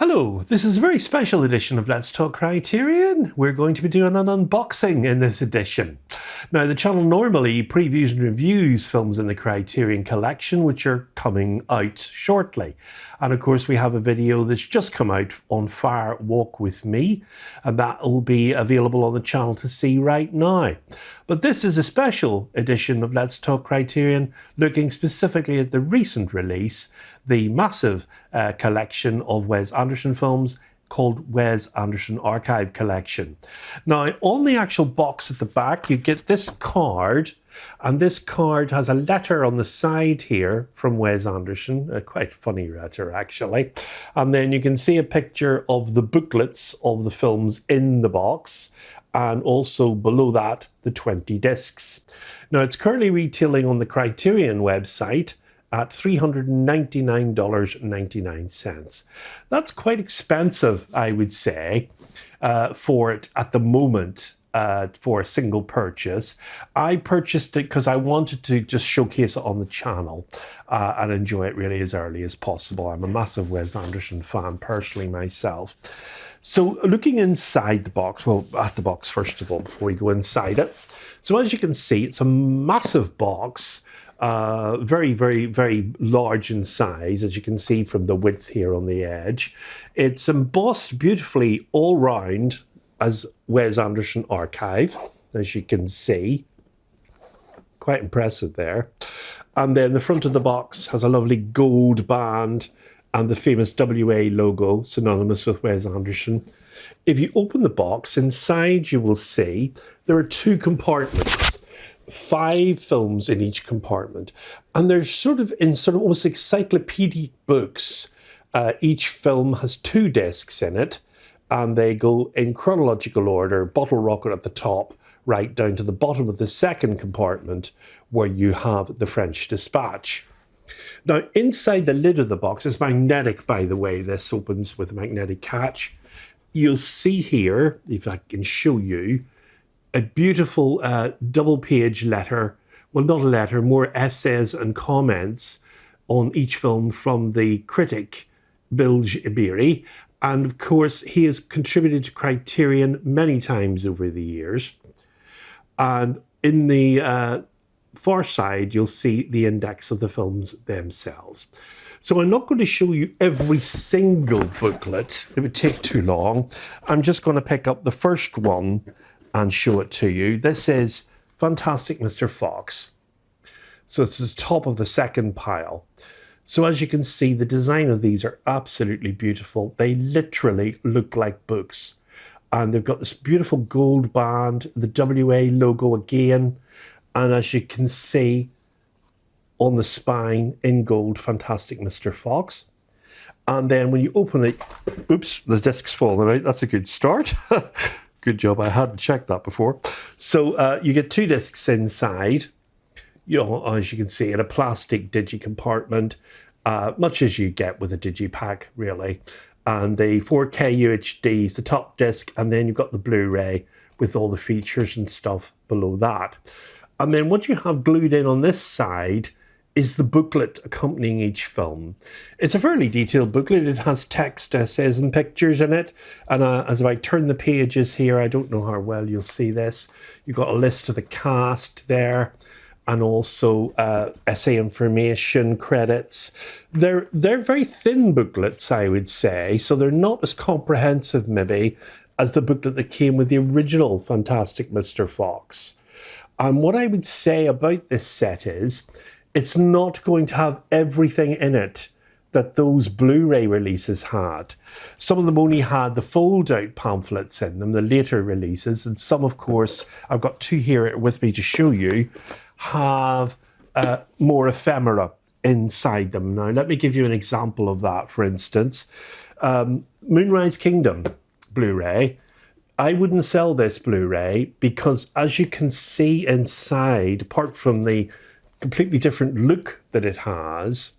Hello, this is a very special edition of Let's Talk Criterion. We're going to be doing an unboxing in this edition. Now, the channel normally previews and reviews films in the Criterion collection, which are coming out shortly. And of course, we have a video that's just come out on Fire Walk With Me, and that will be available on the channel to see right now. But this is a special edition of Let's Talk Criterion, looking specifically at the recent release, the massive collection of Wes Anderson films called Wes Anderson Archive Collection. Now, on the actual box at the back, you get this card, and this card has a letter on the side here from Wes Anderson, a quite funny letter actually. And then you can see a picture of the booklets of the films in the box, and also below that, the 20 discs. Now, it's currently retailing on the Criterion website at $399.99. That's quite expensive, I would say, for it at the moment. For a single purchase. I purchased it because I wanted to just showcase it on the channel and enjoy it really as early as possible. I'm a massive Wes Anderson fan personally myself. So looking inside the box, well, at the box first of all, before we go inside it. So as you can see, it's a massive box, very, very, very large in size, as you can see from the width here on the edge. It's embossed beautifully all round as Wes Anderson Archive, as you can see. Quite impressive there. And then the front of the box has a lovely gold band and the famous WA logo, synonymous with Wes Anderson. If you open the box, inside you will see there are two compartments, 5 films in each compartment. And they're sort of almost encyclopedic books. Each film has 2 discs in it, and they go in chronological order, Bottle Rocket at the top, right down to the bottom of the second compartment, where you have The French Dispatch. Now, inside the lid of the box is magnetic, by the way. This opens with a magnetic catch. You'll see here, if I can show you, a beautiful double-page letter. Well, not a letter, more essays and comments on each film from the critic, Bilge Ebiri. And of course, he has contributed to Criterion many times over the years. And in the far side, you'll see the index of the films themselves. So I'm not going to show you every single booklet. It would take too long. I'm just going to pick up the first one and show it to you. This is Fantastic Mr. Fox. So it's the top of the second pile. So as you can see, the design of these are absolutely beautiful. They literally look like books. And they've got this beautiful gold band, the WA logo again. And as you can see on the spine in gold, Fantastic Mr. Fox. And then when you open it, oops, the disc's fallen out. That's a good start. Good job, I hadn't checked that before. So you get 2 discs inside. You know, as you can see, in a plastic digi compartment, much as you get with a digipack, really. And the 4K UHD is the top disc, and then you've got the Blu-ray with all the features and stuff below that. And then what you have glued in on this side is the booklet accompanying each film. It's a fairly detailed booklet. It has text, essays, and pictures in it. And as I turn the pages here, I don't know how well you'll see this. You've got a list of the cast there, and also essay information, credits. They're very thin booklets, I would say, so they're not as comprehensive, maybe, as the booklet that came with the original Fantastic Mr. Fox. And what I would say about this set is, it's not going to have everything in it that those Blu-ray releases had. Some of them only had the fold-out pamphlets in them, the later releases, and some, of course, I've got 2 here with me to show you, have more ephemera inside them. Now, let me give you an example of that, for instance. Moonrise Kingdom Blu-ray. I wouldn't sell this Blu-ray because, as you can see inside, apart from the completely different look that it has,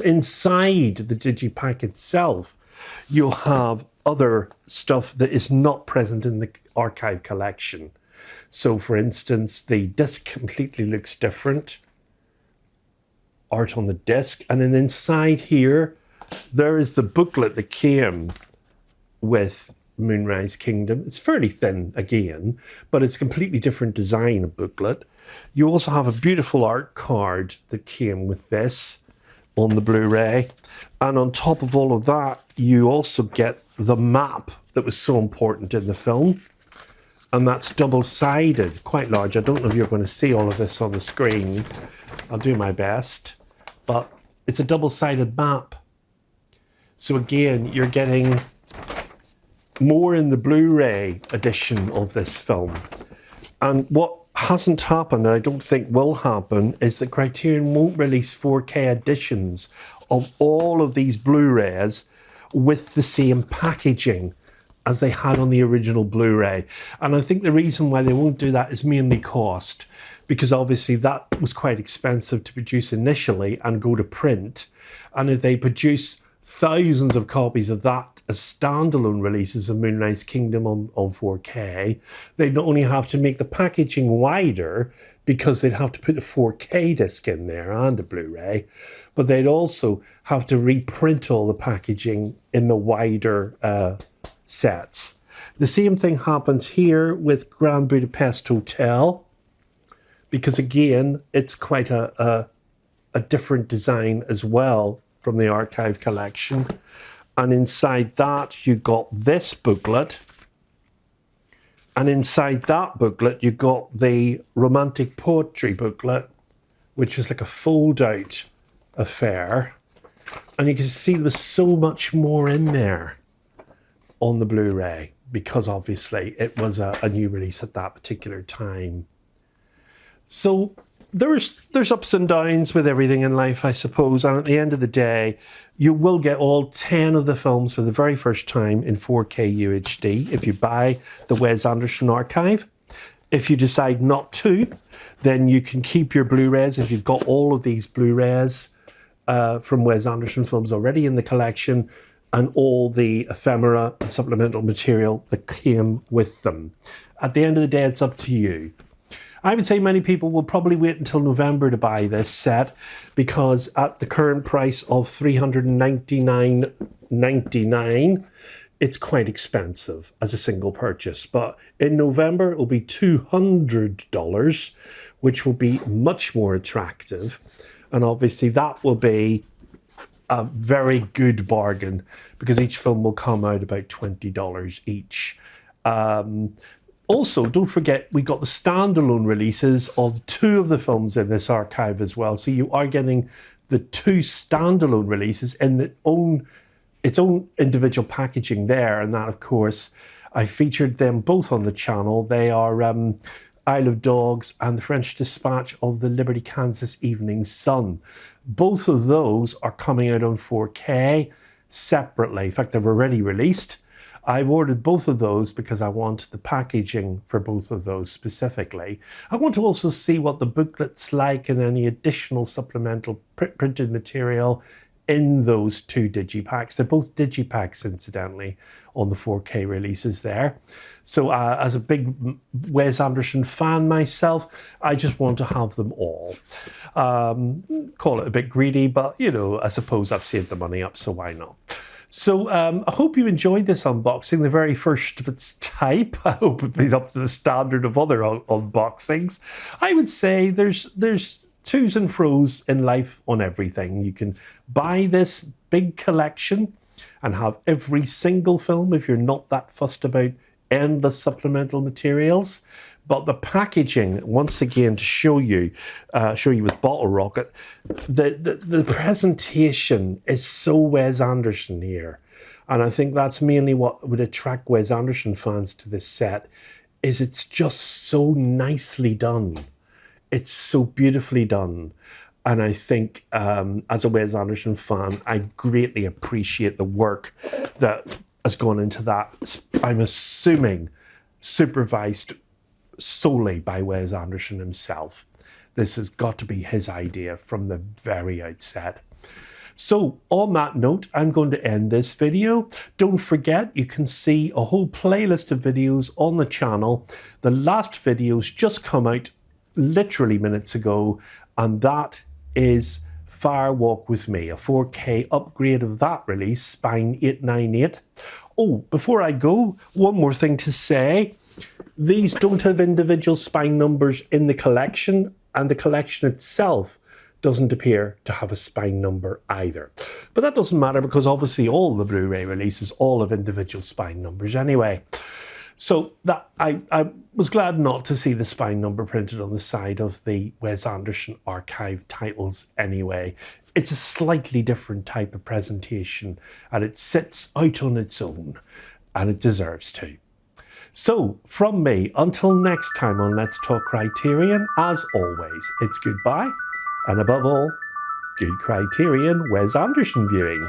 inside the digipack itself, you'll have other stuff that is not present in the archive collection. So, for instance, the disc completely looks different. Art on the disc. And then inside here, there is the booklet that came with Moonrise Kingdom. It's fairly thin again, but it's a completely different design of booklet. You also have a beautiful art card that came with this on the Blu-ray. And on top of all of that, you also get the map that was so important in the film. And that's double-sided, quite large. I don't know if you're going to see all of this on the screen. I'll do my best. But it's a double-sided map. So again, you're getting more in the Blu-ray edition of this film. And what hasn't happened, and I don't think will happen, is that Criterion won't release 4K editions of all of these Blu-rays with the same packaging as they had on the original Blu-ray. And I think the reason why they won't do that is mainly cost, because obviously that was quite expensive to produce initially and go to print. And if they produce thousands of copies of that as standalone releases of Moonrise Kingdom on 4K, they'd not only have to make the packaging wider, because they'd have to put a 4K disc in there and a Blu-ray, but they'd also have to reprint all the packaging in the wider sets. The same thing happens here with Grand Budapest Hotel, because again, it's quite a different design as well from the archive collection. And inside that, you got this booklet. And inside that booklet, you got the romantic poetry booklet, which was like a fold-out affair. And you can see there was so much more in there on the Blu-ray, because obviously it was a new release at that particular time. So there's ups and downs with everything in life, I suppose. And at the end of the day, you will get all 10 of the films for the very first time in 4K UHD if you buy the Wes Anderson Archive. If you decide not to, then you can keep your Blu-rays. If you've got all of these Blu-rays from Wes Anderson films already in the collection, and all the ephemera and supplemental material that came with them. At the end of the day, it's up to you. I would say many people will probably wait until November to buy this set, because at the current price of $399.99, it's quite expensive as a single purchase. But in November, it will be $200, which will be much more attractive. And obviously that will be a very good bargain, because each film will come out about $20 each. Also, don't forget, we got the standalone releases of 2 of the films in this archive as well. So you are getting the 2 standalone releases in its own individual packaging there. And that, of course, I featured them both on the channel. They are Isle of Dogs and The French Dispatch of the Liberty, Kansas Evening Sun. Both of those are coming out on 4K separately. In fact, they've already released. I've ordered both of those because I want the packaging for both of those specifically. I want to also see what the booklet's like and any additional supplemental printed material in those 2 digipacks. They're both digipacks, incidentally, on the 4K releases there. So as a big Wes Anderson fan myself, I just want to have them all. Call it a bit greedy, but, you know, I suppose I've saved the money up, so why not? So I hope you enjoyed this unboxing, the very first of its type. I hope it is up to the standard of other unboxings. I would say there's twos and fro's in life on everything. You can buy this big collection and have every single film if you're not that fussed about endless supplemental materials. But the packaging, once again, to show you with Bottle Rocket, the presentation is so Wes Anderson here. And I think that's mainly what would attract Wes Anderson fans to this set, is it's just so nicely done. It's so beautifully done. And I think as a Wes Anderson fan, I greatly appreciate the work that has gone into that. I'm assuming supervised solely by Wes Anderson himself. This has got to be his idea from the very outset. So on that note, I'm going to end this video. Don't forget, you can see a whole playlist of videos on the channel. The last video's just come out literally minutes ago, and that is Fire Walk With Me, a 4K upgrade of that release, Spine 898. Oh, before I go, one more thing to say. These don't have individual spine numbers in the collection, and the collection itself doesn't appear to have a spine number either. But that doesn't matter because obviously all the Blu-ray releases all have individual spine numbers anyway. So that I was glad not to see the spine number printed on the side of the Wes Anderson Archive titles anyway. It's a slightly different type of presentation and it sits out on its own, and it deserves to. So, from me, until next time on Let's Talk Criterion, as always, it's goodbye, and above all, good Criterion Wes Anderson viewing.